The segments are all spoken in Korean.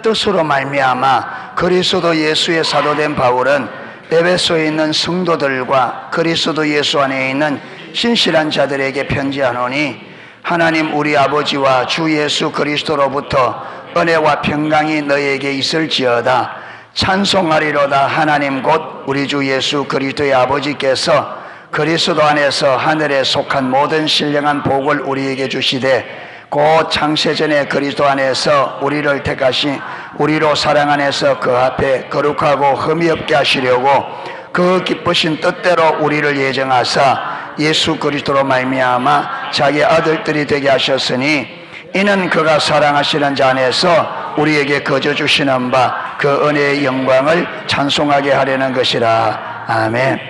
뜻으로 말미암아 그리스도 예수의 사도된 바울은 에베소에 있는 성도들과 그리스도 예수 안에 있는 신실한 자들에게 편지하노니 하나님 우리 아버지와 주 예수 그리스도로부터 은혜와 평강이 너에게 있을지어다. 찬송하리로다. 하나님 곧 우리 주 예수 그리스도의 아버지께서 그리스도 안에서 하늘에 속한 모든 신령한 복을 우리에게 주시되 곧 창세전에 그리스도 안에서 우리를 택하신 우리로 사랑 안에서 그 앞에 거룩하고 흠이 없게 하시려고 그 기쁘신 뜻대로 우리를 예정하사 예수 그리스도로 말미암아 자기 아들들이 되게 하셨으니 이는 그가 사랑하시는 자 안에서 우리에게 거저 주시는 바 그 은혜의 영광을 찬송하게 하려는 것이라. 아멘.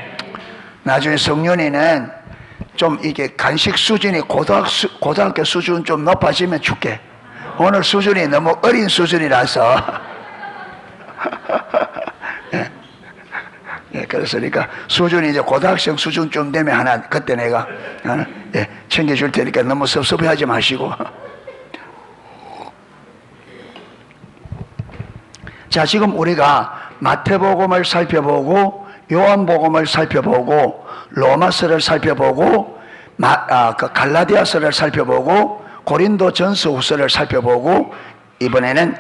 나중에 성년이는 좀 이게 간식 수준이 고등학교 수준 좀 높아지면 줄게. 오늘 수준이 너무 어린 수준이라서 그래서 그러니까 수준이 이제 고등학생 수준쯤 되면 하나 그때 내가 챙겨줄 테니까 너무 섭섭해하지 마시고. 자, 지금 우리가 마태복음을 살펴보고 요한복음을 살펴보고 로마서를 살펴보고 그 갈라디아서를 살펴보고 고린도전서 후서를 살펴보고 이번에는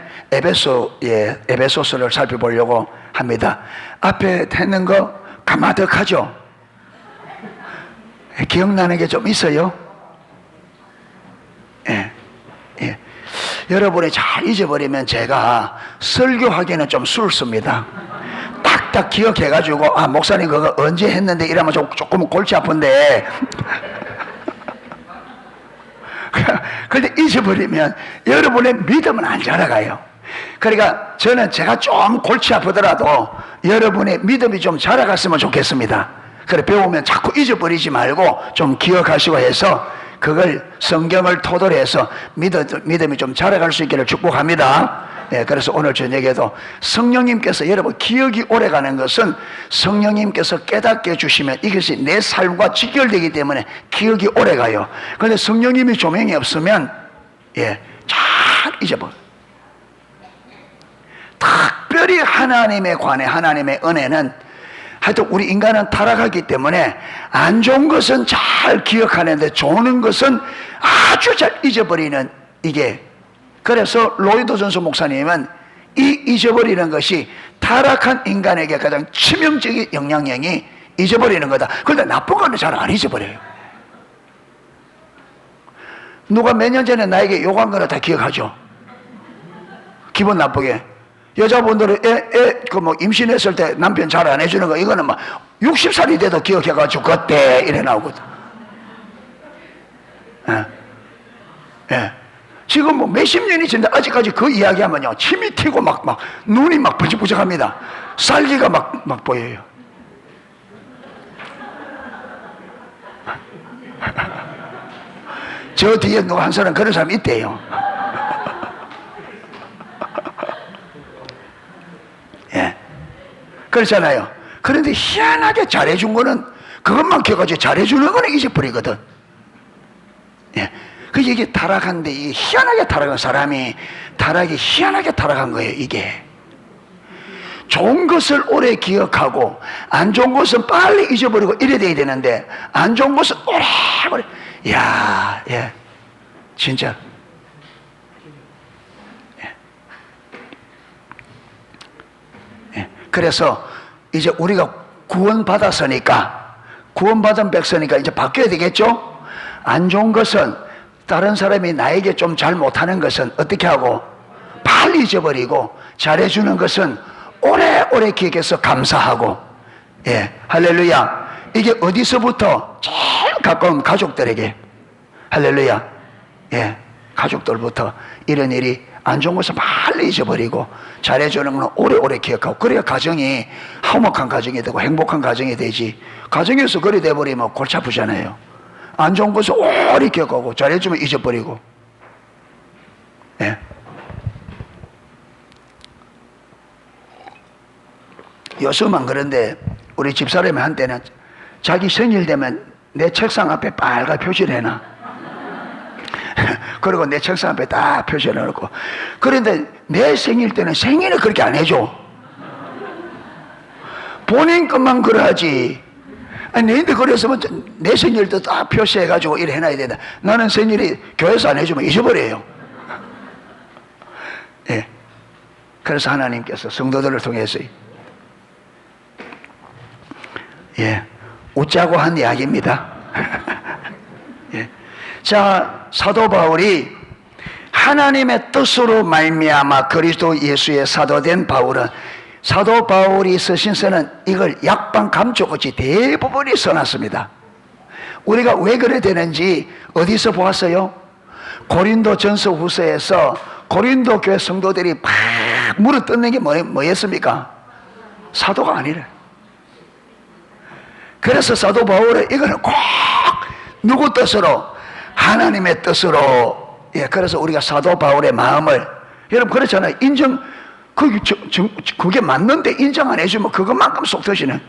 에베소서를 살펴보려고 합니다. 앞에 했는 거 가마득하죠? 기억나는 게 좀 있어요? 예. 여러분이 잘 잊어버리면 제가 설교하기는 좀 술습니다. 딱딱 기억해가지고 목사님 그거 언제 했는데 이러면 조금 골치 아픈데 그런데 잊어버리면 여러분의 믿음은 안 자라가요. 그러니까 저는 제가 좀 골치 아프더라도 여러분의 믿음이 좀 자라갔으면 좋겠습니다. 그래 배우면 자꾸 잊어버리지 말고 좀 기억하시고 해서 그걸 성경을 토대로 해서 믿음이 좀 자라갈 수 있기를 축복합니다. 그래서 오늘 저녁에도 성령님께서 여러분 기억이 오래가는 것은 성령님께서 깨닫게 해주시면 이것이 내 삶과 직결되기 때문에 기억이 오래가요. 그런데 성령님이 조명이 없으면 잘 잊어버려. 특별히 하나님에 관해 하나님의 은혜는 하여튼 우리 인간은 타락하기 때문에 안 좋은 것은 잘 기억하는데 좋은 것은 아주 잘 잊어버리는 이게. 그래서 로이드 존스 목사님은 이 잊어버리는 것이 타락한 인간에게 가장 치명적인 영향력이 잊어버리는 거다. 그런데 나쁜 거는 잘 안 잊어버려요. 누가 몇 년 전에 나에게 욕한 거는 다 기억하죠. 기분 나쁘게. 여자분들은 임신했을 때 남편 잘 안 해주는 거 이거는 막 60살이 돼도 기억해가지고 그때 이래 나오거든. 지금 몇십 년이 지났는데 아직까지 그 이야기하면요 침이 튀고 막 눈이 막 번쩍번쩍합니다. 살기가 막 보여요. 저 뒤에 누가 한 사람 그런 사람이 있대요. 그렇잖아요. 그런데 희한하게 잘해준 거는 그것만 기억하지 잘해주는 거는 잊어버리거든. 그래서 이게 타락한데 이 희한하게 타락한 사람이 희한하게 타락한 거예요. 이게 좋은 것을 오래 기억하고 안 좋은 것은 빨리 잊어버리고 이래 돼야 되는데 안 좋은 것은 오래 진짜 그래서 이제 우리가 구원받았으니까 구원받은 백성이니까 이제 바뀌어야 되겠죠. 안 좋은 것은 다른 사람이 나에게 좀 잘 못하는 것은 어떻게 하고 빨리 잊어버리고 잘해주는 것은 오래오래 기억해서 감사하고. 할렐루야. 이게 어디서부터? 제일 가까운 가족들에게. 할렐루야. 가족들부터 이런 일이 안 좋은 것은 빨리 잊어버리고 잘해주는 건 오래오래 기억하고 그래야 가정이 화목한 가정이 되고 행복한 가정이 되지. 가정에서 그래 돼버리면 골치 아프잖아요. 안 좋은 것을 오래 기억하고 잘해주면 잊어버리고. 요즘은 그런데 우리 집사람이 한때는 자기 생일 되면 내 책상 앞에 빨간 표시를 해놔. 그리고 내 책상 앞에 딱 표시해 놓고. 그런데 내 생일 때는 생일을 그렇게 안 해줘. 본인 것만 그러하지. 아니, 너희들 그랬으면 내 생일도 딱 표시해가지고 이래 해놔야 된다. 나는 생일이 교회에서 안 해주면 잊어버려요. 예. 그래서 하나님께서 성도들을 통해서, 예, 웃자고 한 이야기입니다. 예. 자, 사도 바울이 하나님의 뜻으로 말미암아 그리스도 예수의 사도된 바울은, 사도 바울이 쓰신 서는 이걸 약방 감쪽 없이 대부분이 써놨습니다. 우리가 왜 그래 되는지 어디서 보았어요? 고린도 전서 후서에서 고린도 교회 성도들이 막 물어뜯는 게 뭐였습니까? 사도가 아니래. 그래서 사도 바울은 이거는 꼭 누구 뜻으로? 하나님의 뜻으로. 예, 그래서 우리가 사도 바울의 마음을, 여러분 그렇잖아요. 그게 맞는데 인정 안 해주면 그것만큼 속 터지는.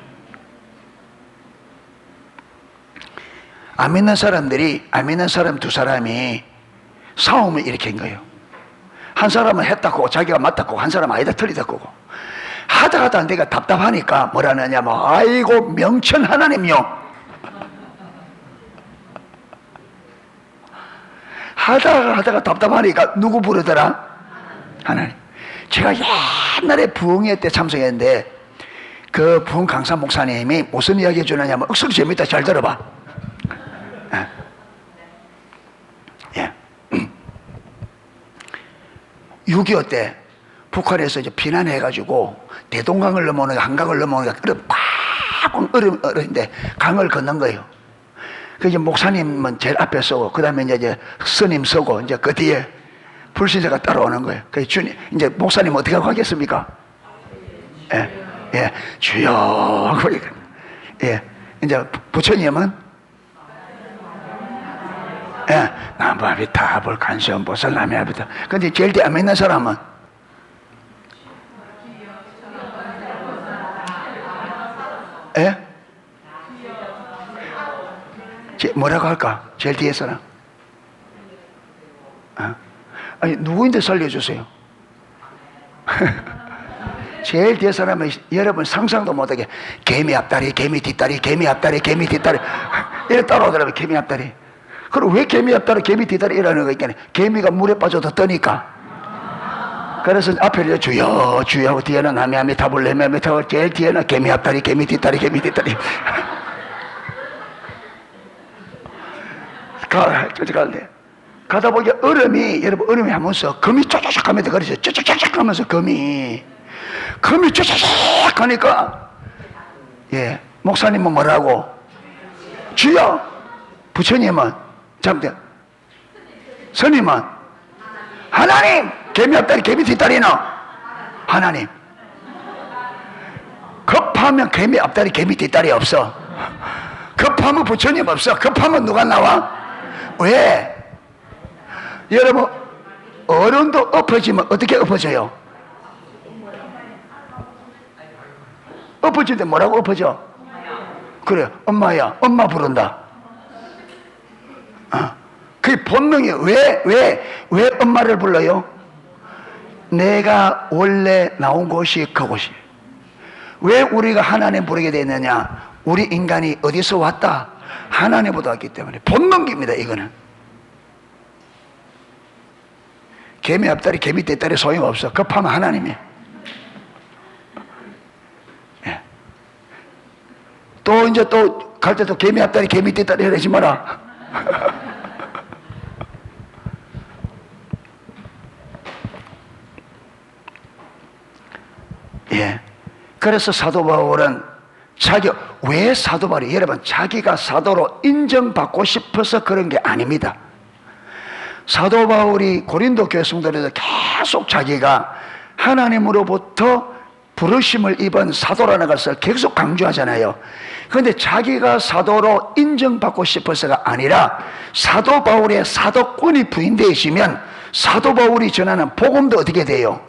안 믿는 사람들이, 안 믿는 사람 두 사람이 싸움을 일으킨 거예요. 한 사람은 했다고 자기가 맞다고, 한 사람은 아니다 틀리다고. 하다가 안 되니까 답답하니까 뭐라 하냐면, 아이고 명천 하나님요. 하다가 답답하니까 누구 부르더라? 하나님. 제가 옛날에 부흥회 때 참석했는데 그 부흥 강사 목사님이 무슨 이야기 해주느냐면, 억수로 재밌다, 잘 들어봐. 예. 6.25 때 북한에서 이제 피난해가지고 대동강을 넘어오는, 한강을 넘어오는 얼음인데 강을 건넌 거예요. 그 이제 목사님은 제일 앞에 서고, 그 다음에 이제 스님 서고, 이제 그 뒤에 불신자가 따라오는 거예요. 그 주님, 이제 목사님 어떻게 하고 하겠습니까? 예, 예, 주여. 예, 이제 부처님은, 예, 나무아비타 불간시온 보살 나미아비타. 근데 제일 뒤에 안 믿는 사람은, 예? 뭐라고 할까? 제일 뒤에서는? 아니, 누구인데 살려주세요. 제일 뒤에 사람은 여러분 상상도 못하게 개미 앞다리, 개미 뒷다리, 개미 앞다리, 개미 뒷다리 이래 따라오더라고요. 개미 앞다리. 그럼 왜 개미 앞다리, 개미 뒷다리 이러는 거 있겠네. 개미가 물에 빠져도 떠니까. 그래서 앞에 주여 주여 하고 뒤에는 아미아미 타불 레미아미 타불, 제일 뒤에는 개미 앞다리, 개미 뒷다리, 개미 뒷다리. 가는데 가다 보니까 여러분 얼음이 하면서 금이 쫙쫙 하면서 그러죠. 쫙쫙쫙 하면서 금이 쫙쫙 하니까, 예, 목사님은 뭐라고? 주여. 부처님은 잠깐, 스님은 하나님. 개미 앞다리, 개미 뒷다리는 하나님. 급하면 개미 앞다리, 개미 뒷다리 없어. 급하면 부처님 없어. 급하면 누가 나와? 왜? 여러분, 어른도 엎어지면 어떻게 엎어져요? 엎어질 때 뭐라고 엎어져? 그래, 엄마야, 엄마 부른다. 그게 본능이. 왜 엄마를 불러요? 내가 원래 나온 곳이 그곳이. 왜 우리가 하나님 부르게 됐느냐? 우리 인간이 어디서 왔다? 하나님보다 왔기 때문에. 본능입니다, 이거는. 개미 앞다리, 개미 뒷다리 소용없어. 급하면 하나님이. 예. 또 이제 또 갈 때도 개미 앞다리, 개미 뒷다리 하지 마라. 예. 그래서 사도 바울은 왜 사도 바울이, 여러분, 자기가 사도로 인정받고 싶어서 그런 게 아닙니다. 사도 바울이 고린도 교회 성도들에서 계속 자기가 하나님으로부터 부르심을 입은 사도라는 것을 계속 강조하잖아요. 그런데 자기가 사도로 인정받고 싶어서가 아니라 사도 바울의 사도권이 부인되어지면 사도 바울이 전하는 복음도 어떻게 돼요?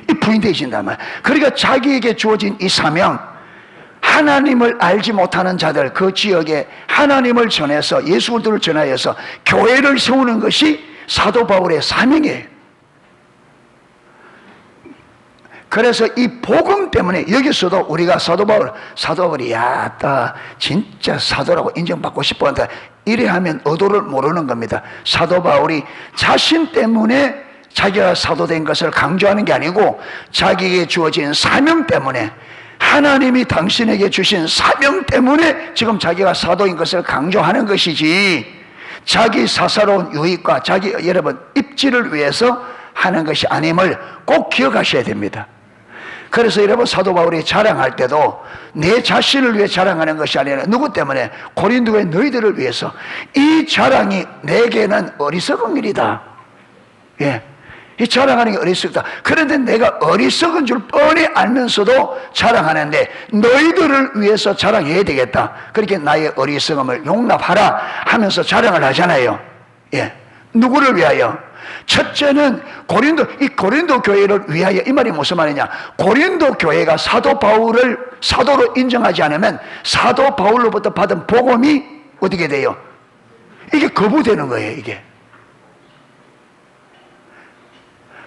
이 부인되어진단 말이에요. 그러니까 자기에게 주어진 이 사명, 하나님을 알지 못하는 자들, 그 지역에 하나님을 전해서 예수 그리스도를 전하여서 교회를 세우는 것이 사도 바울의 사명이에요. 그래서 이 복음 때문에 여기서도 우리가 사도 바울이 나 진짜 사도라고 인정받고 싶어한다, 이래 하면 의도를 모르는 겁니다. 사도 바울이 자신 때문에 자기가 사도된 것을 강조하는 게 아니고 자기에게 주어진 사명 때문에, 하나님이 당신에게 주신 사명 때문에 지금 자기가 사도인 것을 강조하는 것이지, 자기 사사로운 유익과 자기 여러분 입지를 위해서 하는 것이 아님을 꼭 기억하셔야 됩니다. 그래서 여러분 사도 바울이 자랑할 때도 내 자신을 위해 자랑하는 것이 아니라 누구 때문에? 고린도의 너희들을 위해서. 이 자랑이 내게는 어리석은 일이다. 예, 이 자랑하는 게 어리석다. 그런데 내가 어리석은 줄 뻔히 알면서도 자랑하는데 너희들을 위해서 자랑해야 되겠다. 그렇게 나의 어리석음을 용납하라 하면서 자랑을 하잖아요. 예, 누구를 위하여? 첫째는 고린도 교회를 위하여. 이 말이 무슨 말이냐? 고린도 교회가 사도 바울을 사도로 인정하지 않으면 사도 바울로부터 받은 복음이 어떻게 돼요? 이게 거부되는 거예요, 이게.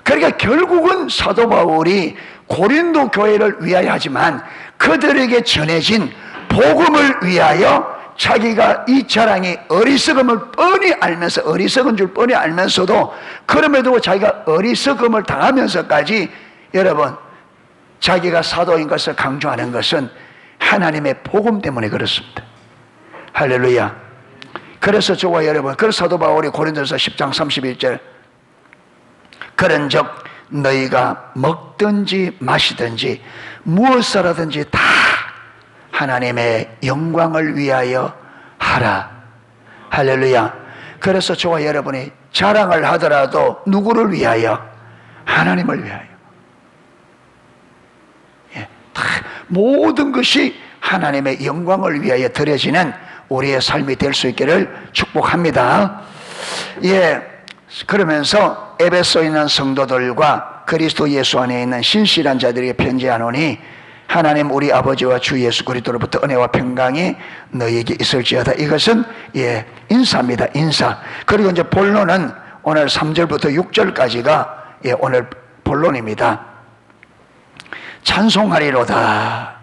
그러니까 결국은 사도 바울이 고린도 교회를 위하여 하지만 그들에게 전해진 복음을 위하여 자기가 이 자랑이 어리석음을 뻔히 알면서, 어리석은 줄 뻔히 알면서도 그럼에도 자기가 어리석음을 당하면서까지 여러분 자기가 사도인 것을 강조하는 것은 하나님의 복음 때문에 그렇습니다. 할렐루야. 그래서 저와 여러분, 그래서 사도 바울이 고린도서 10장 31절 그런즉 너희가 먹든지 마시든지 무엇을 하든지 다 하나님의 영광을 위하여 하라. 할렐루야. 그래서 저와 여러분이 자랑을 하더라도 누구를 위하여? 하나님을 위하여. 예, 다 모든 것이 하나님의 영광을 위하여 드려지는 우리의 삶이 될 수 있기를 축복합니다. 예, 그러면서 에베소에 있는 성도들과 그리스도 예수 안에 있는 신실한 자들에게 편지하노니 하나님 우리 아버지와 주 예수 그리스도로부터 은혜와 평강이 너희에게 있을지어다. 이것은 인사입니다. 인사. 그리고 이제 본론은 오늘 3절부터 6절까지가 오늘 본론입니다. 찬송하리로다.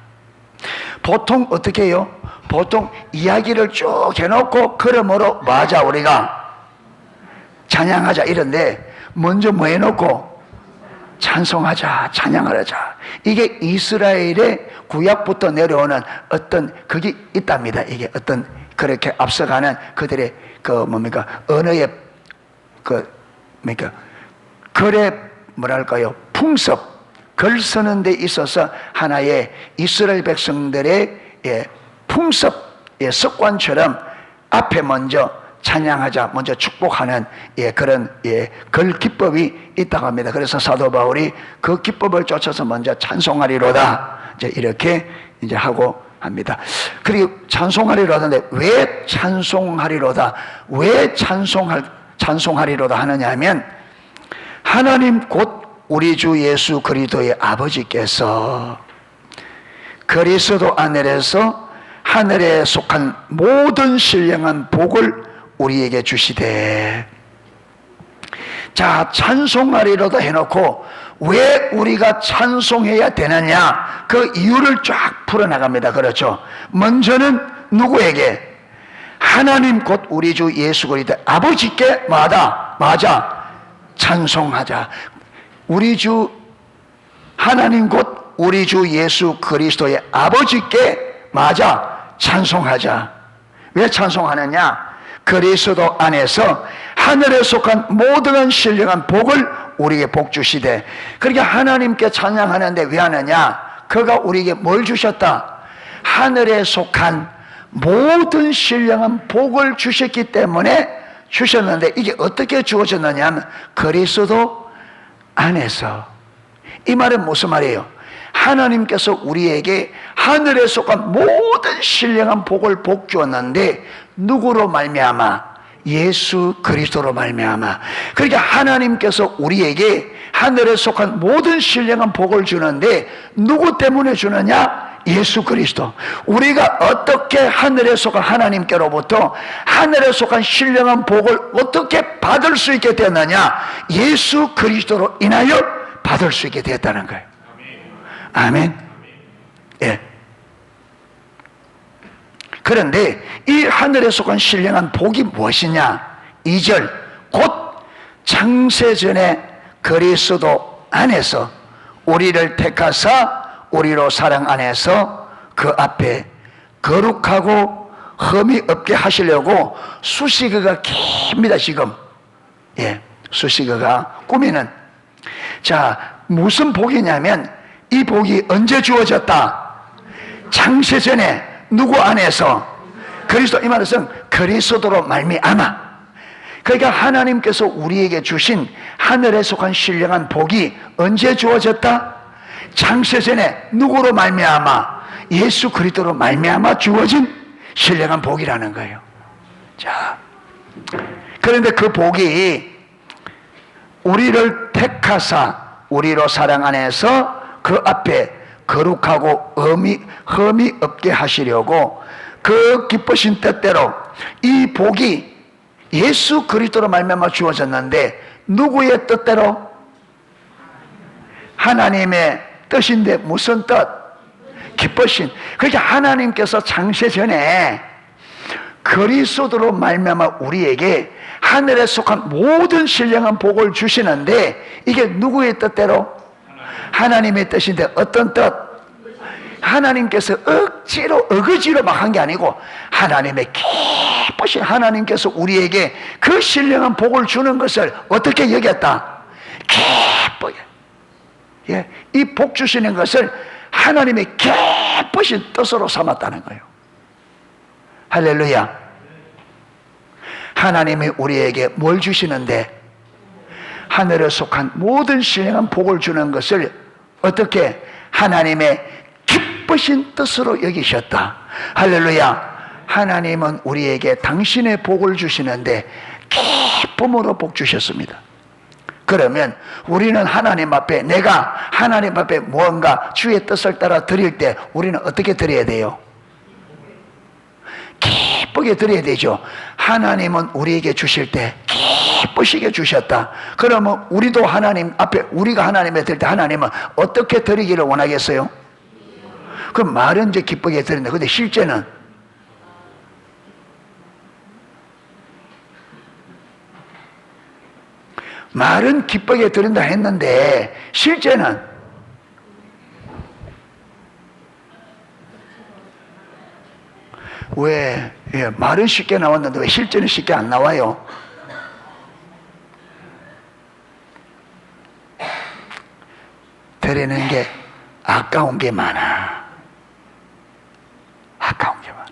보통 어떻게 해요? 보통 이야기를 쭉 해놓고 그러므로 맞아 우리가 찬양하자 이런데 먼저 뭐 해놓고 찬송하자, 찬양하자. 이게 이스라엘의 구약부터 내려오는 어떤 그게 있답니다. 이게 어떤 그렇게 앞서가는 그들의 언어의 글의 뭐랄까요? 풍습, 글 쓰는 데 있어서 하나의 이스라엘 백성들의 풍습, 습관처럼 앞에 먼저 찬양하자, 먼저 축복하는 그런 글 기법이 있다고 합니다. 그래서 사도 바울이 그 기법을 쫓아서 먼저 찬송하리로다 이제 이렇게 이제 하고 합니다. 그리고 찬송하리로다 하는데 왜 찬송하리로다? 왜 찬송하리로다 하느냐 하면 하나님 곧 우리 주 예수 그리스도의 아버지께서 그리스도 안에서 하늘에 속한 모든 신령한 복을 우리에게 주시되. 자, 찬송하리로다 해놓고 왜 우리가 찬송해야 되느냐 그 이유를 쫙 풀어나갑니다. 그렇죠? 먼저는 누구에게? 하나님 곧 우리 주 예수 그리스도 아버지께 맞아 찬송하자. 우리 주 하나님 곧 우리 주 예수 그리스도의 아버지께 맞아 찬송하자. 왜 찬송하느냐? 그리스도 안에서 하늘에 속한 모든 신령한 복을 우리에게 복 주시되. 그러니까 하나님께 찬양하는데 왜 하느냐? 그가 우리에게 뭘 주셨다? 하늘에 속한 모든 신령한 복을 주셨기 때문에 주셨는데 이게 어떻게 주어졌느냐 하면 그리스도 안에서. 이 말은 무슨 말이에요? 하나님께서 우리에게 하늘에 속한 모든 신령한 복을 복 주었는데 누구로 말미암아? 예수 그리스도로 말미암아. 그러니까 하나님께서 우리에게 하늘에 속한 모든 신령한 복을 주는데 누구 때문에 주느냐? 예수 그리스도. 우리가 어떻게 하늘에 속한 하나님께로부터 하늘에 속한 신령한 복을 어떻게 받을 수 있게 되었느냐? 예수 그리스도로 인하여 받을 수 있게 되었다는 거예요. 아멘. 예. 그런데 이 하늘에 속한 신령한 복이 무엇이냐? 2절, 곧 창세전에 그리스도 안에서 우리를 택하사 우리로 사랑 안에서 그 앞에 거룩하고 흠이 없게 하시려고 수식어가 깁니다. 지금 수식어가 꾸미는. 자, 무슨 복이냐면 이 복이 언제 주어졌다? 창세전에 누구 안에서? 그리스도. 이 말은 그리스도로 말미암아. 그러니까 하나님께서 우리에게 주신 하늘에 속한 신령한 복이 언제 주어졌다? 창세전에 누구로 말미암아? 예수 그리스도로 말미암아 주어진 신령한 복이라는 거예요. 자, 그런데 그 복이 우리를 택하사 우리로 사랑 안에서 그 앞에 거룩하고 흠이 없게 하시려고 그 기쁘신 뜻대로 이 복이 예수 그리스도로 말미암아 주어졌는데 누구의 뜻대로? 하나님의 뜻인데 무슨 뜻? 기쁘신. 그러니까 하나님께서 창세전에 그리스도로 말미암아 우리에게 하늘에 속한 모든 신령한 복을 주시는데 이게 누구의 뜻대로? 하나님의 뜻인데 어떤 뜻? 하나님께서 억지로 어거지로 막 한 게 아니고 하나님의 기쁘신 하나님께서 우리에게 그 신령한 복을 주는 것을 어떻게 여겼다? 기쁘게. 예, 이 복 주시는 것을 하나님의 기쁘신 뜻으로 삼았다는 거예요. 할렐루야. 하나님이 우리에게 뭘 주시는데? 하늘에 속한 모든 신령한 복을 주는 것을 어떻게? 하나님의 기쁘신 뜻으로 여기셨다. 할렐루야. 하나님은 우리에게 당신의 복을 주시는데 기쁨으로 복 주셨습니다. 그러면 우리는 하나님 앞에, 내가 하나님 앞에 무언가 주의 뜻을 따라 드릴 때 우리는 어떻게 드려야 돼요? 기쁘게 드려야 되죠. 하나님은 우리에게 주실 때 기쁘시게 주셨다. 그러면 우리도 하나님 앞에, 우리가 하나님에 드릴 때 하나님은 어떻게 드리기를 원하겠어요? 그 말은 이제 기쁘게 드린다. 근데 실제는 말은 기쁘게 드린다 했는데 실제는 왜? 말은 쉽게 나왔는데 왜 실제는 쉽게 안 나와요? 드리는 게 아까운 게 많아. 아까운 게 많아.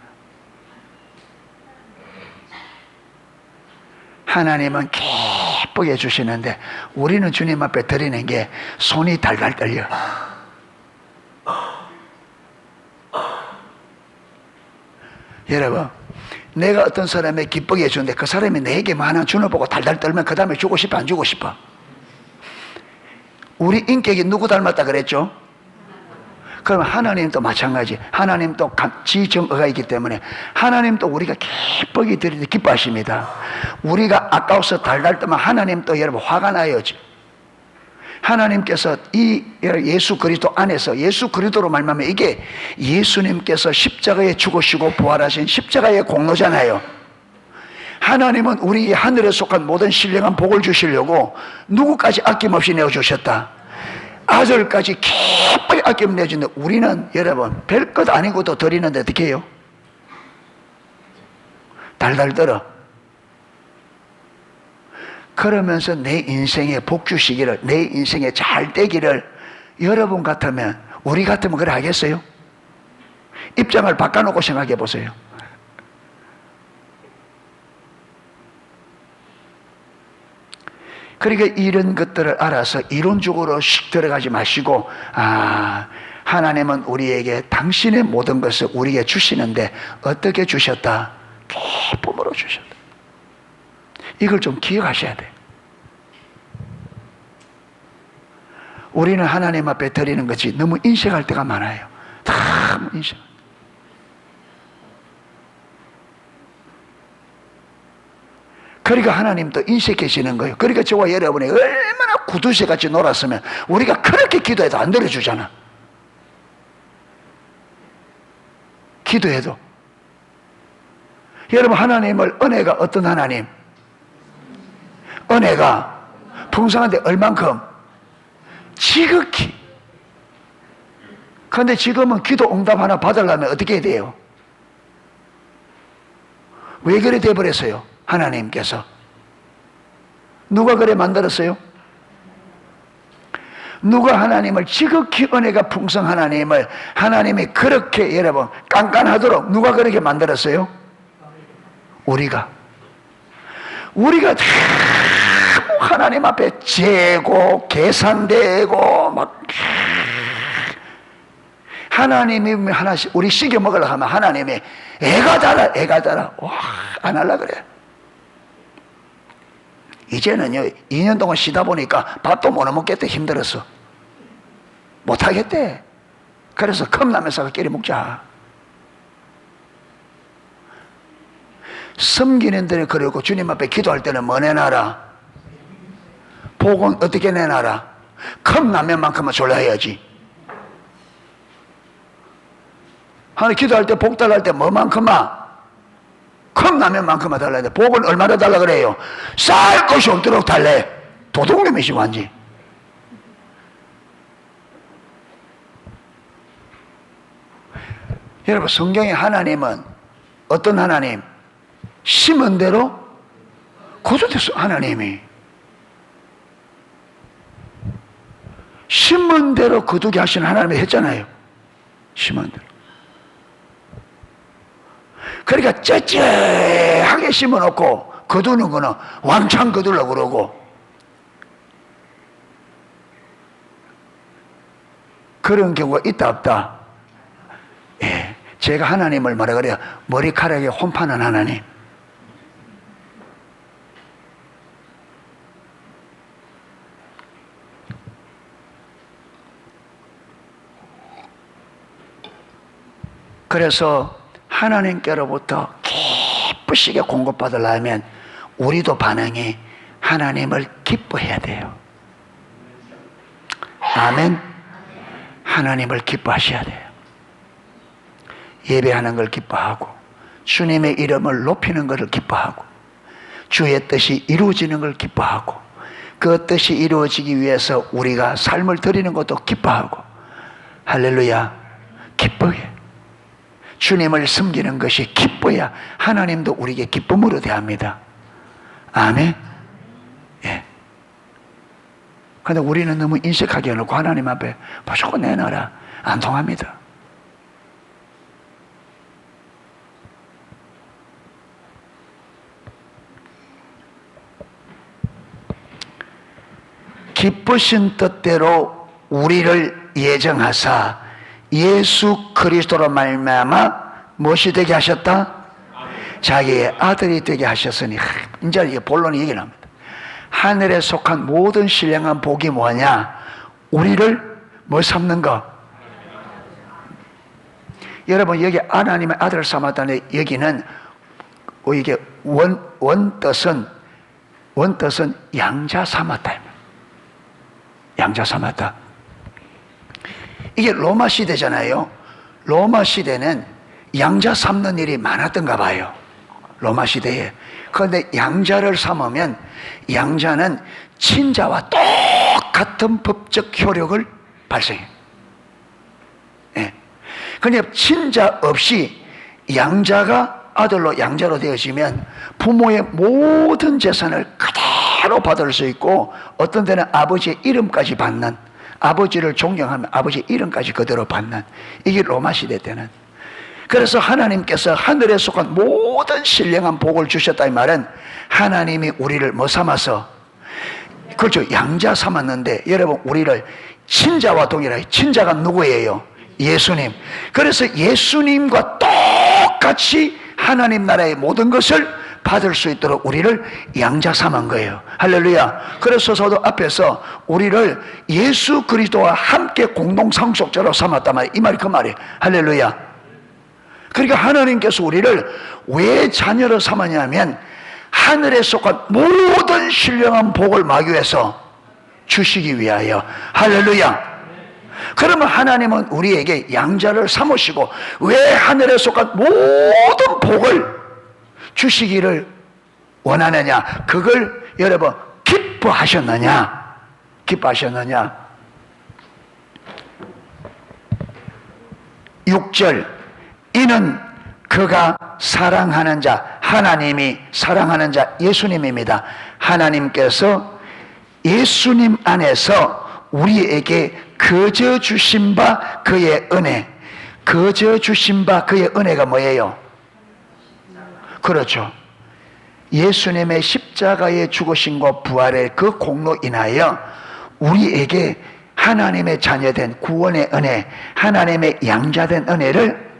하나님은 기쁘게 주시는데 우리는 주님 앞에 드리는 게 손이 달달 떨려. 여러분, 내가 어떤 사람에 기쁘게 해주는데 그 사람이 내게 뭐 하나 주는 보고 달달 떨면 그 다음에 주고 싶어 안 주고 싶어? 우리 인격이 누구 닮았다 그랬죠? 그럼 하나님도 마찬가지. 하나님도 지정의가 있기 때문에 하나님도 우리가 기쁘게 드릴 때 기뻐하십니다. 우리가 아까워서 달달 떠면 하나님도 여러분 화가 나요. 하나님께서 이 예수 그리스도 안에서 예수 그리스도로 말하면 이게 예수님께서 십자가에 죽으시고 부활하신 십자가의 공로잖아요. 하나님은 우리 하늘에 속한 모든 신령한 복을 주시려고 누구까지 아낌없이 내어주셨다. 아들까지 기쁘게 아낌 내주는데 우리는 여러분 별것 아니고도 드리는데 어떻게 해요? 달달 떨어. 그러면서 내 인생에 복 주시기를, 내 인생에 잘 되기를 여러분 같으면, 우리 같으면 그래 하겠어요? 입장을 바꿔놓고 생각해 보세요. 그러니까 이런 것들을 알아서 이론적으로 씩 들어가지 마시고, 하나님은 우리에게 당신의 모든 것을 우리에게 주시는데 어떻게 주셨다? 기쁨으로 주셨다. 이걸 좀 기억하셔야 돼요. 우리는 하나님 앞에 드리는 것이 너무 인색할 때가 많아요. 다 인식. 그러니까 하나님도 인식해지는 거예요. 그러니까 저와 여러분이 얼마나 구두쇠같이 놀았으면 우리가 그렇게 기도해도 안 들어주잖아. 기도해도. 여러분, 하나님을, 은혜가 어떤 하나님? 은혜가 풍성한데 얼만큼? 지극히. 그런데 지금은 기도 응답 하나 받으려면 어떻게 해야 돼요? 왜 그래 돼버렸어요? 하나님께서. 누가 그래 만들었어요? 누가 하나님을, 지극히 은혜가 풍성한 하나님을, 하나님이 그렇게 여러분 깐깐하도록 누가 그렇게 만들었어요? 우리가 다 하나님 앞에 재고 계산되고 막 하나님이 하나씩 우리 시켜 먹으려고 하면 하나님이 애가 달아 와, 안 하려고 그래. 이제는요 2년 동안 쉬다 보니까 밥도 못 먹겠대. 힘들어서 못하겠대. 그래서 컵라면 사서 끼리 먹자. 섬기는 데는 그러고 주님 앞에 기도할 때는 뭐 내놔라? 복은 어떻게 내놔라? 컵라면만큼만 졸라야지. 하나 기도할 때 복 달랄 때 뭐만큼만? 컵라면만큼만 달라야 돼. 복은 얼마나 달라 그래요? 쌀 것이 없도록 달래. 도둑놈이시 완지. 여러분, 성경의 하나님은 어떤 하나님? 심은 대로 거두됐어. 하나님이 심은 대로 거두게 하시는 하나님이 했잖아요. 심은 대로. 그러니까 쩌쩌하게 심어놓고 거두는 거는 왕창 거두려고 그러고, 그런 경우가 있다 없다? 예, 제가 하나님을 뭐라 그래요? 머리카락에 혼파는 하나님. 그래서 하나님께로부터 기쁘시게 공급받으려면 우리도 반응이 하나님을 기뻐해야 돼요. 아멘. 하나님을 기뻐하셔야 돼요. 예배하는 걸 기뻐하고, 주님의 이름을 높이는 것을 기뻐하고, 주의 뜻이 이루어지는 걸 기뻐하고, 그 뜻이 이루어지기 위해서 우리가 삶을 드리는 것도 기뻐하고, 할렐루야, 기뻐해. 주님을 섬기는 것이 기뻐야 하나님도 우리에게 기쁨으로 대합니다. 아멘. 예. 근데 우리는 너무 인식하게 해놓고 하나님 앞에 무조건 내놔라. 안 통합니다. 기쁘신 뜻대로 우리를 예정하사 예수 그리스도로 말미암아 무엇이 되게 하셨다? 자기의 아들이 되게 하셨으니, 이제 이게 본론이 얘기 납니다. 하늘에 속한 모든 신령한 복이 뭐냐? 우리를 뭐 삼는 거? 여러분, 여기 하나님의 아들을 삼았다는 여기는 이게 원뜻은 양자 삼았다. 양자 삼았다. 이게 로마 시대잖아요. 로마 시대는 양자 삼는 일이 많았던가 봐요. 로마 시대에. 그런데 양자를 삼으면 양자는 친자와 똑같은 법적 효력을 발생해요. 예. 그런데 친자 없이 양자가 아들로 양자로 되어지면 부모의 모든 재산을 그대로 받을 수 있고, 어떤 데는 아버지의 이름까지 받는, 아버지를 존경하면 아버지의 이름까지 그대로 받는, 이게 로마 시대 때는. 그래서 하나님께서 하늘에 속한 모든 신령한 복을 주셨다, 이 말은 하나님이 우리를 뭐 삼아서, 그렇죠, 양자 삼았는데, 여러분 우리를 친자와 동일하게, 친자가 누구예요? 예수님. 그래서 예수님과 똑같이 하나님 나라의 모든 것을 받을 수 있도록 우리를 양자 삼은 거예요. 할렐루야. 그래서 저도 앞에서 우리를 예수 그리스도와 함께 공동 상속자로 삼았단 말이에요. 이 말이 그 말이에요. 할렐루야. 그러니까 하나님께서 우리를 왜 자녀로 삼았냐면 하늘에 속한 모든 신령한 복을 마귀에서 주시기 위하여. 할렐루야. 그러면 하나님은 우리에게 양자를 삼으시고 왜 하늘에 속한 모든 복을 주시기를 원하느냐? 그걸 여러분 기뻐하셨느냐? 기뻐하셨느냐? 6절 이는 그가 사랑하는 자, 하나님이 사랑하는 자 예수님입니다. 하나님께서 예수님 안에서 우리에게 거저 주신 바 그의 은혜, 거저 주신 바 그의 은혜가 뭐예요? 그렇죠. 예수님의 십자가의 죽으심과 부활의 그 공로 인하여 우리에게 하나님의 자녀된 구원의 은혜, 하나님의 양자된 은혜를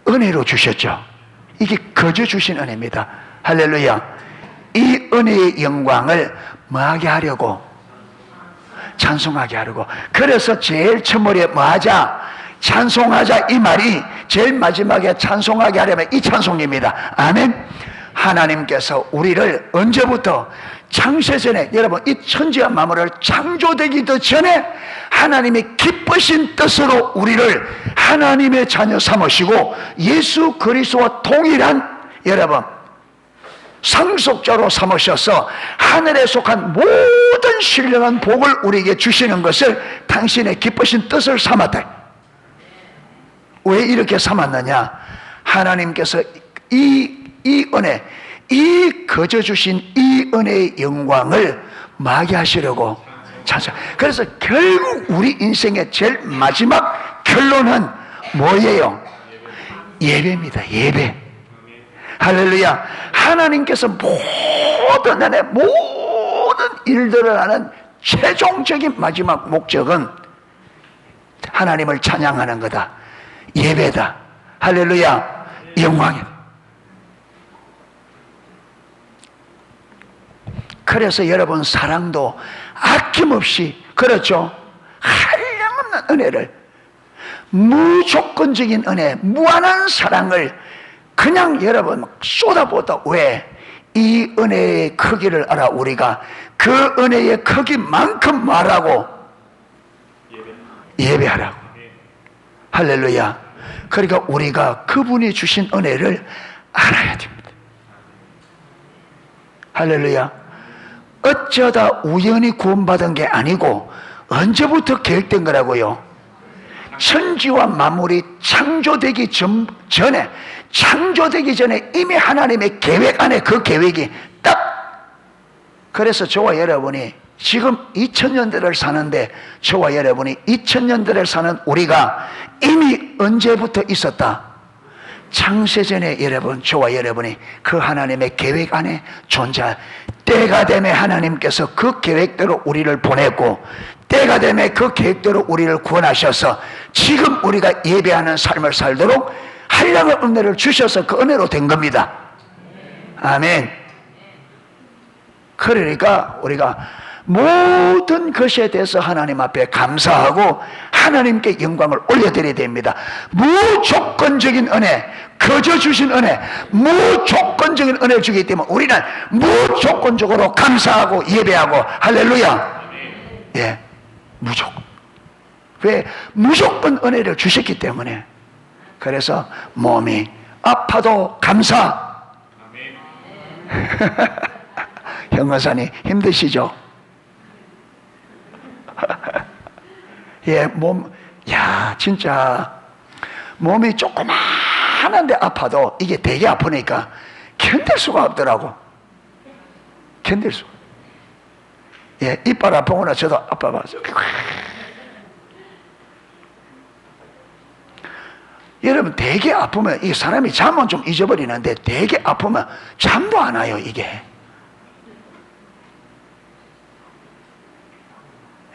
은혜로 주셨죠. 이게 거저 주신 은혜입니다. 할렐루야. 이 은혜의 영광을 뭐하게 하려고? 찬송하게 하려고. 그래서 제일 첫머리에 뭐하자? 찬송하자. 이 말이 제일 마지막에 찬송하게 하려면 이 찬송입니다. 아멘. 하나님께서 우리를 언제부터? 창세전에, 여러분 이 천지와 만물을 창조되기도 전에 하나님이 기쁘신 뜻으로 우리를 하나님의 자녀 삼으시고 예수 그리스도와 동일한 여러분 상속자로 삼으셔서 하늘에 속한 모든 신령한 복을 우리에게 주시는 것을 당신의 기쁘신 뜻을 삼았다. 왜 이렇게 삼았느냐? 하나님께서 이 은혜, 이 거저 주신 이 은혜의 영광을 마게 하시려고 찬송. 그래서 결국 우리 인생의 제일 마지막 결론은 뭐예요? 예배입니다. 예배. 할렐루야. 하나님께서 모든 은혜, 모든 일들을 하는 최종적인 마지막 목적은 하나님을 찬양하는 거다. 예배다. 할렐루야. 영광이다. 그래서 여러분 사랑도 아낌없이, 그렇죠, 한량없는 은혜를, 무조건적인 은혜, 무한한 사랑을 그냥 여러분 쏟아부었다. 왜? 이 은혜의 크기를 알아. 우리가 그 은혜의 크기만큼 말하고 예배하라고. 할렐루야. 그러니까 우리가 그분이 주신 은혜를 알아야 됩니다. 할렐루야. 어쩌다 우연히 구원받은 게 아니고 언제부터 계획된 거라고요? 천지와 만물이 창조되기 전에 이미 하나님의 계획 안에 그 계획이 딱. 그래서 저와 여러분이 지금 2000년대를 사는데, 저와 여러분이 2000년대를 사는 우리가 이미 언제부터 있었다? 창세전에 여러분, 저와 여러분이 그 하나님의 계획 안에 존재할 때가 되면 하나님께서 그 계획대로 우리를 보냈고, 때가 되면 그 계획대로 우리를 구원하셔서 지금 우리가 예배하는 삶을 살도록 한량의 은혜를 주셔서 그 은혜로 된 겁니다. 아멘. 그러니까 우리가 모든 것에 대해서 하나님 앞에 감사하고 하나님께 영광을 올려드려야 됩니다. 무조건적인 은혜, 거저 주신 은혜, 무조건적인 은혜를 주기 때문에 우리는 무조건적으로 감사하고 예배하고. 할렐루야. 예, 무조건. 왜? 무조건 은혜를 주셨기 때문에. 그래서 몸이 아파도 감사. 형사님 힘드시죠? 예, 진짜 몸이 조그만한데 아파도 이게 되게 아프니까 견딜 수가 없더라고. 견딜 수. 예, 이빨 아프거나 저도 아파봐서. 여러분, 되게 아프면 이 사람이 잠은 좀 잊어버리는데 되게 아프면 잠도 안 와요, 이게.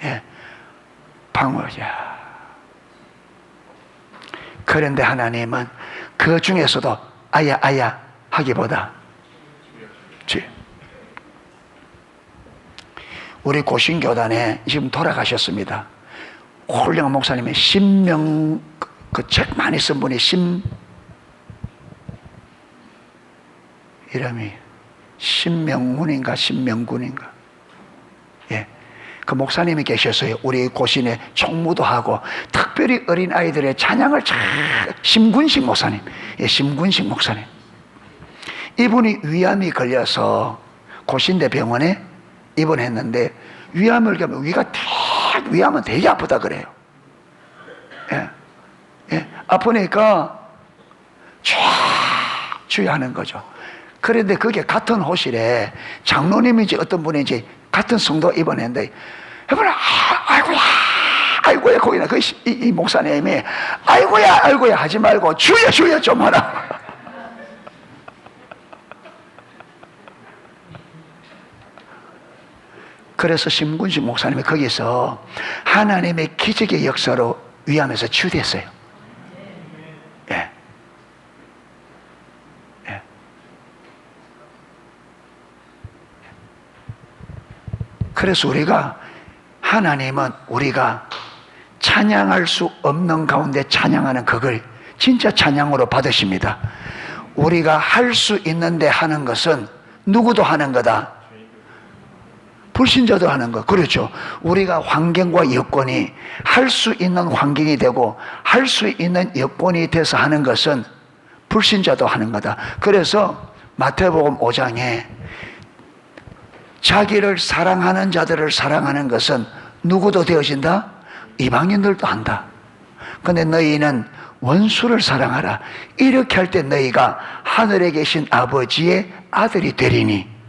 예, 방어야. 그런데 하나님은 그 중에서도 아야 하기보다 우리 고신교단에 지금 돌아가셨습니다. 훌륭한 목사님의 신명, 그 책 많이 쓴 분이 이름이 신명문인가 신명군인가. 예. 그 목사님이 계셨어요. 우리 고신에 총무도 하고 특별히 어린 아이들의 찬양을 심군식 목사님. 예, 심군식 목사님. 이분이 위암이 걸려서 고신대 병원에 입원했는데 위암을 겪으면 위암은 되게 아프다 그래요. 예. 예. 아프니까 쫙 주의하는 거죠. 그런데 그게 같은 호실에 장로님인지 어떤 분인지 같은 성도 입원했는데 여러분, 아이고야 거기나 이 목사님이 아이고야 하지 말고 주여 좀 하라. 그래서 심군식 목사님이 거기서 하나님의 기적의 역사로 위암에서 치유됐어요. 예. 예. 그래서 하나님은 우리가 찬양할 수 없는 가운데 찬양하는 그걸 진짜 찬양으로 받으십니다. 우리가 할 수 있는데 하는 것은 누구도 하는 거다. 불신자도 하는 거. 그렇죠. 우리가 환경과 여건이 할 수 있는 환경이 되고 할 수 있는 여건이 돼서 하는 것은 불신자도 하는 거다. 그래서 마태복음 5장에 자기를 사랑하는 자들을 사랑하는 것은 누구도 되어진다? 이방인들도 한다. 근데 너희는 원수를 사랑하라. 이렇게 할 때 너희가 하늘에 계신 아버지의 아들이 되리니.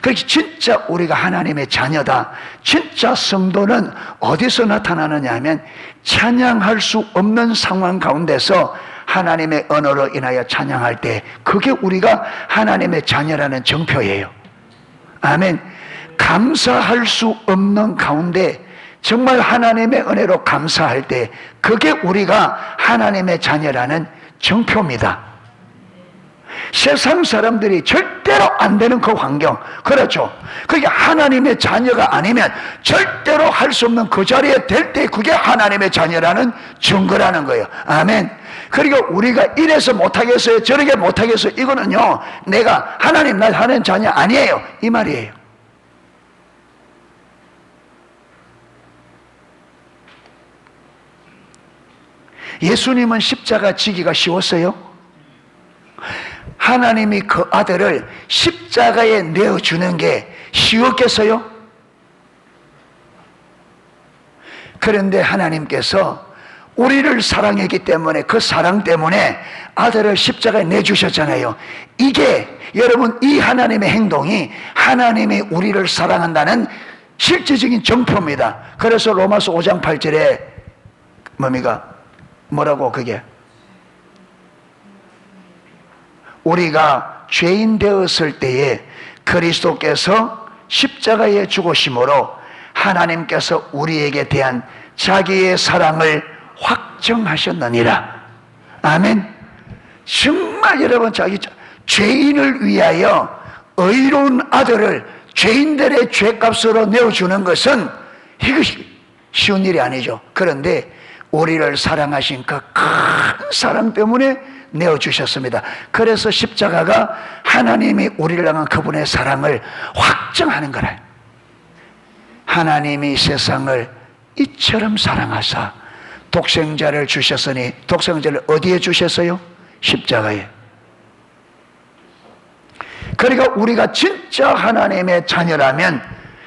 그렇게 진짜 우리가 하나님의 자녀다. 진짜 성도는 어디서 나타나느냐 하면 찬양할 수 없는 상황 가운데서 하나님의 언어로 인하여 찬양할 때 그게 우리가 하나님의 자녀라는 정표예요. 아멘. 감사할 수 없는 가운데 정말 하나님의 은혜로 감사할 때 그게 우리가 하나님의 자녀라는 정표입니다. 세상 사람들이 절대로 안 되는 그 환경, 그렇죠. 그게 하나님의 자녀가 아니면 절대로 할 수 없는 그 자리에 될 때 그게 하나님의 자녀라는 증거라는 거예요. 아멘. 그리고 우리가 이래서 못하겠어요, 저렇게 못하겠어요, 이거는요 내가 하나님 날 하는 자녀 아니에요 이 말이에요. 예수님은 십자가 지기가 쉬웠어요? 하나님이 그 아들을 십자가에 내어주는 게 쉬웠겠어요? 그런데 하나님께서 우리를 사랑했기 때문에 그 사랑 때문에 아들을 십자가에 내주셨잖아요. 이게 여러분 이 하나님의 행동이 하나님이 우리를 사랑한다는 실제적인 정표입니다. 그래서 로마서 5장 8절에 뭐라고 그게 우리가 죄인 되었을 때에 그리스도께서 십자가에 죽으심으로 하나님께서 우리에게 대한 자기의 사랑을 확정하셨느니라. 아멘. 정말 여러분 죄인을 위하여 의로운 아들을 죄인들의 죄값으로 내어주는 것은 이것이 쉬운 일이 아니죠. 그런데 우리를 사랑하신 그 큰 사랑 때문에 내어주셨습니다. 그래서 십자가가 하나님이 우리를 향한 그분의 사랑을 확정하는 거라. 하나님이 세상을 이처럼 사랑하사 독생자를 주셨으니 독생자를 어디에 주셨어요? 십자가에. 그러니까 우리가 진짜 하나님의 자녀라면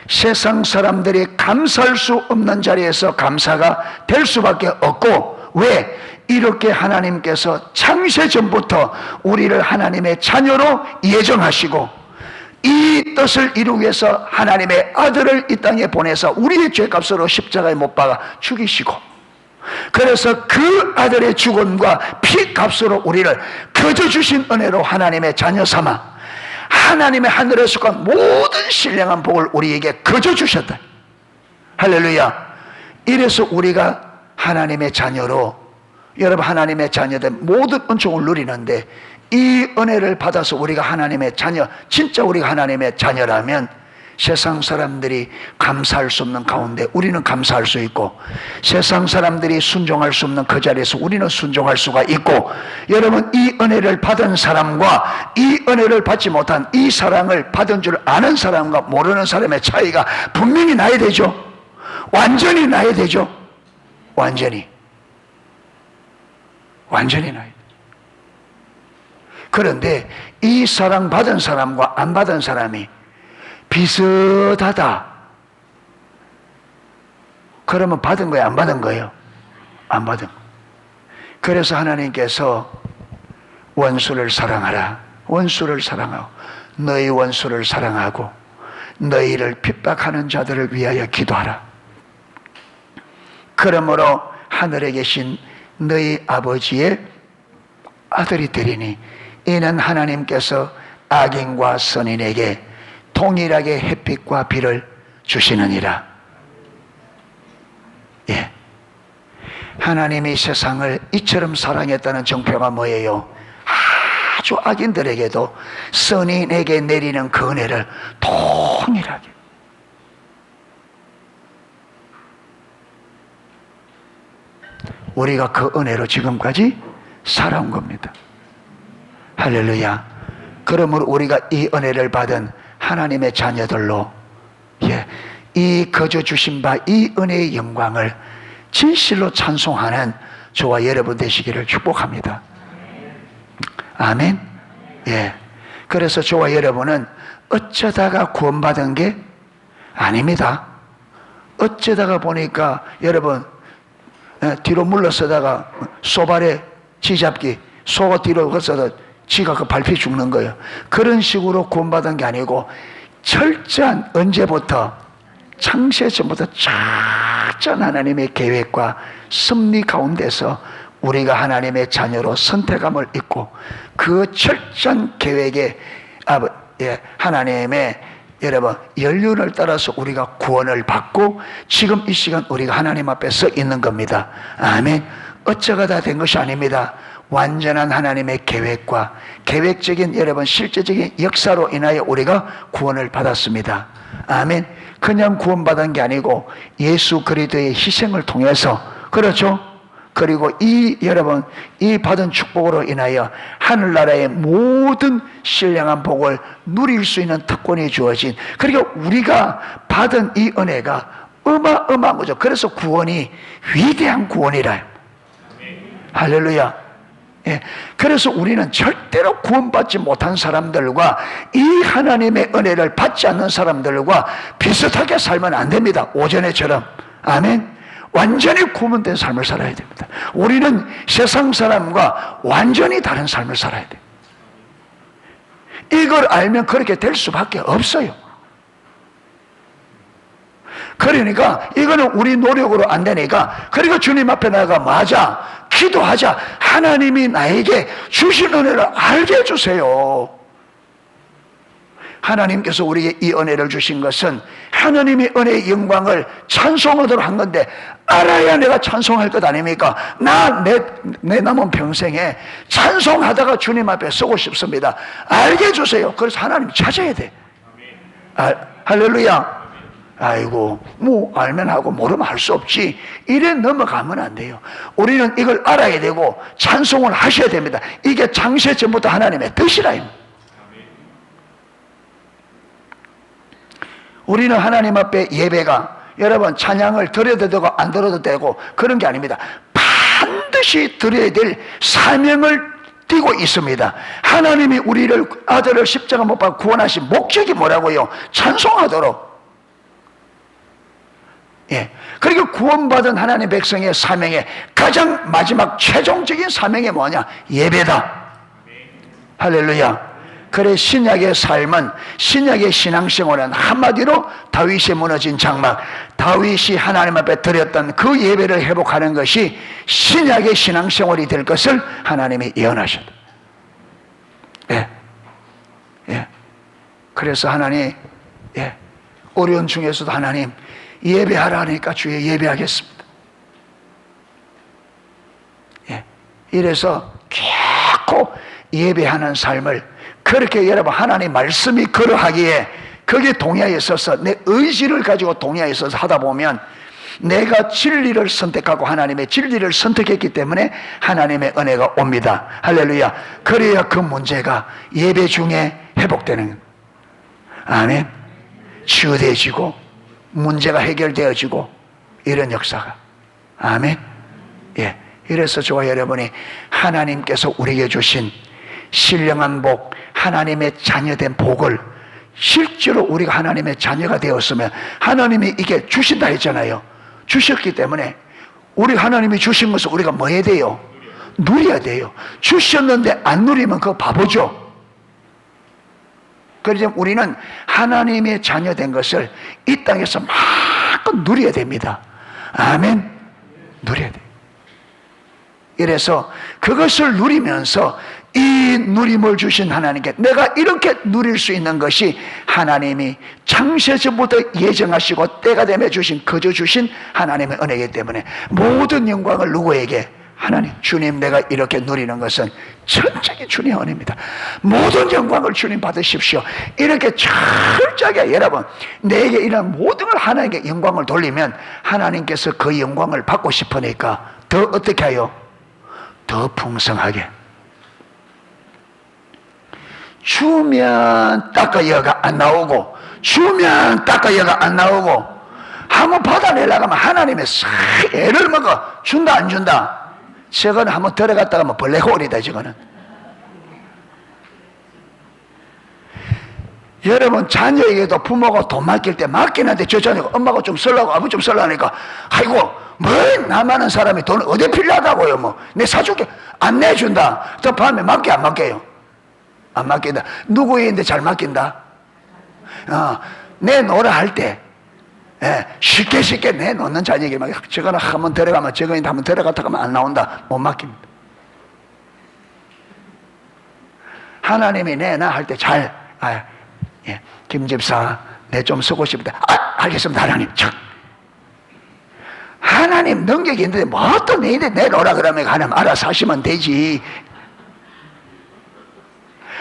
세상 사람들이 감사할 수 없는 자리에서 감사가 될 수밖에 없고, 왜? 이렇게 하나님께서 창세전부터 우리를 하나님의 자녀로 예정하시고 이 뜻을 이루기 위해서 하나님의 아들을 이 땅에 보내서 우리의 죄값으로 십자가에 못 박아 죽이시고, 그래서 그 아들의 죽음과 피값으로 우리를 거저 주신 은혜로 하나님의 자녀 삼아 하나님의 하늘에 속한 모든 신령한 복을 우리에게 거저 주셨다. 할렐루야. 이래서 우리가 하나님의 자녀로, 여러분 하나님의 자녀들 모든 은총을 누리는데 이 은혜를 받아서 우리가 하나님의 자녀, 진짜 우리가 하나님의 자녀라면 세상 사람들이 감사할 수 없는 가운데 우리는 감사할 수 있고, 세상 사람들이 순종할 수 없는 그 자리에서 우리는 순종할 수가 있고, 여러분, 이 은혜를 받은 사람과 이 은혜를 받지 못한, 이 사랑을 받은 줄 아는 사람과 모르는 사람의 차이가 분명히 나야 되죠. 완전히 나야 되죠. 완전히 나야 돼. 그런데 이 사랑 받은 사람과 안 받은 사람이 비슷하다, 그러면 받은 거예요, 안 받은 거예요? 안 받은 거예요. 그래서 하나님께서 원수를 사랑하라, 원수를 사랑하고 너희 원수를 사랑하고 너희를 핍박하는 자들을 위하여 기도하라. 그러므로 하늘에 계신 너희 아버지의 아들이 되리니 이는 하나님께서 악인과 선인에게 동일하게 햇빛과 비를 주시느니라. 예. 하나님이 세상을 이처럼 사랑했다는 정표가 뭐예요? 아주 악인들에게도 선인에게 내리는 그 은혜를 동일하게. 우리가 그 은혜로 지금까지 살아온 겁니다. 할렐루야. 그러므로 우리가 이 은혜를 받은 하나님의 자녀들로, 이 거저 주신 바 이 은혜의 영광을 진실로 찬송하는 저와 여러분 되시기를 축복합니다. 아멘. 그래서 저와 여러분은 어쩌다가 구원받은 게 아닙니다. 어쩌다가 보니까 여러분 뒤로 물러서다가 소발에 쥐잡기, 소가 뒤로 걷어서 지가 그 밟혀 죽는 거예요. 그런 식으로 구원받은 게 아니고 철저한, 언제부터? 창세 전부터 작전 하나님의 계획과 섭리 가운데서 우리가 하나님의 자녀로 선택함을 입고 그 철저한 계획에 하나님의 여러분 연륜을 따라서 우리가 구원을 받고 지금 이 시간 우리가 하나님 앞에 서 있는 겁니다. 아멘. 어쩌가 다 된 것이 아닙니다. 완전한 하나님의 계획과 계획적인 여러분 실제적인 역사로 인하여 우리가 구원을 받았습니다. 아멘. 그냥 구원받은 게 아니고 예수 그리스도의 희생을 통해서, 그렇죠? 그리고 여러분 이 받은 축복으로 인하여 하늘나라의 모든 신령한 복을 누릴 수 있는 특권이 주어진, 그리고 우리가 받은 이 은혜가 어마어마한 거죠. 그래서 구원이 위대한 구원이라요. 할렐루야. 그래서 우리는 절대로 구원받지 못한 사람들과 이 하나님의 은혜를 받지 않는 사람들과 비슷하게 살면 안 됩니다. 오전에처럼. 아멘. 완전히 구원된 삶을 살아야 됩니다. 우리는 세상 사람과 완전히 다른 삶을 살아야 돼요. 이걸 알면 그렇게 될 수밖에 없어요. 그러니까 이거는 우리 노력으로 안 되니까, 그리고 주님 앞에 나가 맞아 기도하자. 하나님이 나에게 주신 은혜를 알게 해주세요. 하나님께서 우리에게 이 은혜를 주신 것은 하나님의 은혜의 영광을 찬송하도록 한 건데, 알아야 내가 찬송할 것 아닙니까? 내 남은 평생에 찬송하다가 주님 앞에 서고 싶습니다. 알게 해주세요. 그래서 하나님 찾아야 돼. 할렐루야. 아이고, 알면 하고 모르면 할 수 없지, 이래 넘어가면 안 돼요. 우리는 이걸 알아야 되고 찬송을 하셔야 됩니다. 이게 창세 전부터 하나님의 뜻이라요. 우리는 하나님 앞에 예배가, 여러분 찬양을 드려도 되고 안 드려도 되고 그런 게 아닙니다. 반드시 드려야 될 사명을 띠고 있습니다. 하나님이 우리를, 아들을 십자가 못 박아 구원하신 목적이 뭐라고요? 찬송하도록. 그리고 구원받은 하나님의 백성의 사명의 가장 마지막 최종적인 사명이 뭐냐? 예배다. 할렐루야. 그래, 신약의 삶은, 신약의 신앙생활은 한마디로 다윗이 무너진 장막, 다윗이 하나님 앞에 드렸던 그 예배를 회복하는 것이 신약의 신앙생활이 될 것을 하나님이 예언하셨다. 그래서 하나님, 어려운 중에서도 하나님 예배하라 하니까 주의 예배하겠습니다. 이래서 결코 예배하는 삶을, 그렇게 여러분 하나님 말씀이 그러하기에 거기에 동의하에 있어서 내 의지를 가지고 동의하에 있어서 하다 보면 내가 진리를 선택하고 하나님의 진리를 선택했기 때문에 하나님의 은혜가 옵니다. 할렐루야. 그래야 그 문제가 예배 중에 회복되는, 아멘, 치유되어지고 문제가 해결되어지고 이런 역사가, 아멘. 예. 이래서 저와 여러분이 하나님께서 우리에게 주신 신령한 복, 하나님의 자녀된 복을 실제로 우리가 하나님의 자녀가 되었으면 하나님이 이게 주신다 했잖아요. 주셨기 때문에 우리 하나님이 주신 것을 우리가 뭐 해야 돼요? 누려야 돼요. 주셨는데 안 누리면 그거 바보죠. 그래서 우리는 하나님의 자녀된 것을 이 땅에서 마음껏 누려야 됩니다. 아멘. 누려야 돼요. 이래서 그것을 누리면서 이 누림을 주신 하나님께 내가 이렇게 누릴 수 있는 것이 하나님이 창세전부터 예정하시고 때가 되며 주신, 거저 주신 하나님의 은혜이기 때문에 모든 영광을 누구에게? 하나님, 주님, 내가 이렇게 누리는 것은 전적인 주님의 은혜입니다. 모든 영광을 주님 받으십시오. 이렇게 철저하게, 여러분, 내게 이런 모든 걸 하나님께 영광을 돌리면 하나님께서 그 영광을 받고 싶으니까 더 어떻게 해요? 더 풍성하게. 주면 닦아여가 안 나오고, 주면 닦아여가 안 나오고, 한번 받아내려고 하면 하나님의 애를 먹어. 준다 안 준다? 저거는 한번 들어갔다가 뭐 블랙홀이다. 저거는 여러분, 자녀에게도 부모가 돈 맡길 때 맡기는데 저 자녀가 엄마가 좀 쓰려고 아버지 좀 쓰려니까 아이고 뭐 나만한 사람이 돈 어디 필요하다고요. 뭐 내 사줄게. 안 내준다. 저 밤에 맡겨 안 맡겨요? 안 맡긴다. 누구인데 잘 맡긴다? 내놓으라 할 때 쉽게 내놓는 자녀에게 막 저거는 한번 들어가면 저거는 한번 들어갔다 가면 안 나온다. 못 맡깁니다. 하나님이 내놔 할 때 잘, 김 집사 내 좀 쓰고 싶다. 알겠습니다 하나님. 하나님 능력이 있는데 뭐 또 내인데 내놓으라 그러면 하나님 알아서 하시면 되지.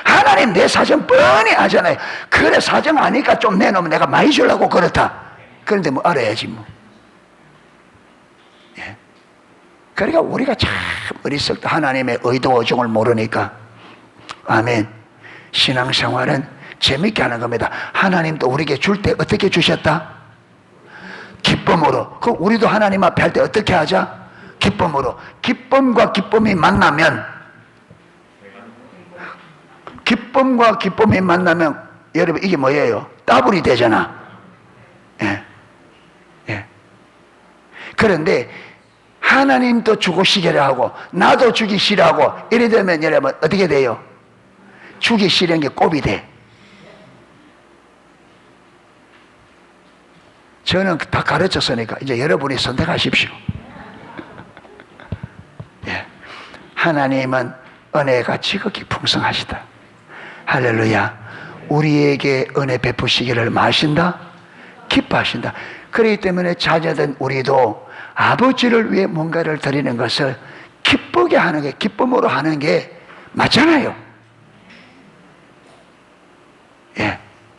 하나님 내 사정 뻔히 아잖아요. 그래 사정 아니까 좀 내놓으면 내가 많이 주려고 그렇다. 그런데 뭐 알아야지 뭐. 그러니까 우리가 참 어리석다. 하나님의 의도와 종을 모르니까. 아멘. 신앙생활은 재밌게 하는 겁니다. 하나님도 우리에게 줄 때 어떻게 주셨다? 기쁨으로. 그럼 우리도 하나님 앞에 할 때 어떻게 하자? 기쁨으로. 기쁨과 기쁨이 만나면, 기쁨과 기쁨이 만나면 여러분 이게 뭐예요? 더블이 되잖아. 그런데 하나님도 주고 시기를 하고 나도 주기 싫어하고 이래 되면 여러분 어떻게 돼요? 주기 싫은 게 꼽이 돼. 저는 다 가르쳤으니까 이제 여러분이 선택하십시오. 하나님은 은혜가 지극히 풍성하시다. 할렐루야. 우리에게 은혜 베푸시기를 마신다? 기뻐하신다. 그렇기 때문에 자녀된 우리도 아버지를 위해 뭔가를 드리는 것을 기쁘게 하는 게, 기쁨으로 하는 게 맞잖아요.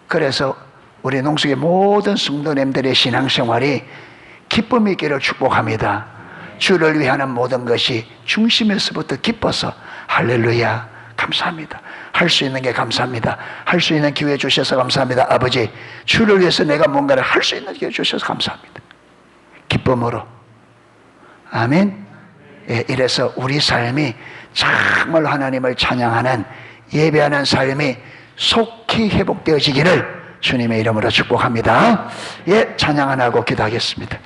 그래서 우리 농수의 모든 성도님들의 신앙생활이 기쁨이 있기를 축복합니다. 주를 위해 하는 모든 것이 중심에서부터 기뻐서 할렐루야 감사합니다. 할 수 있는 게 감사합니다. 할 수 있는 기회 주셔서 감사합니다. 아버지, 주를 위해서 내가 뭔가를 할 수 있는 기회 주셔서 감사합니다. 기쁨으로. 아멘. 이래서 우리 삶이 정말 하나님을 찬양하는 예배하는 삶이 속히 회복되어지기를 주님의 이름으로 축복합니다. 찬양 안 하고 기도하겠습니다.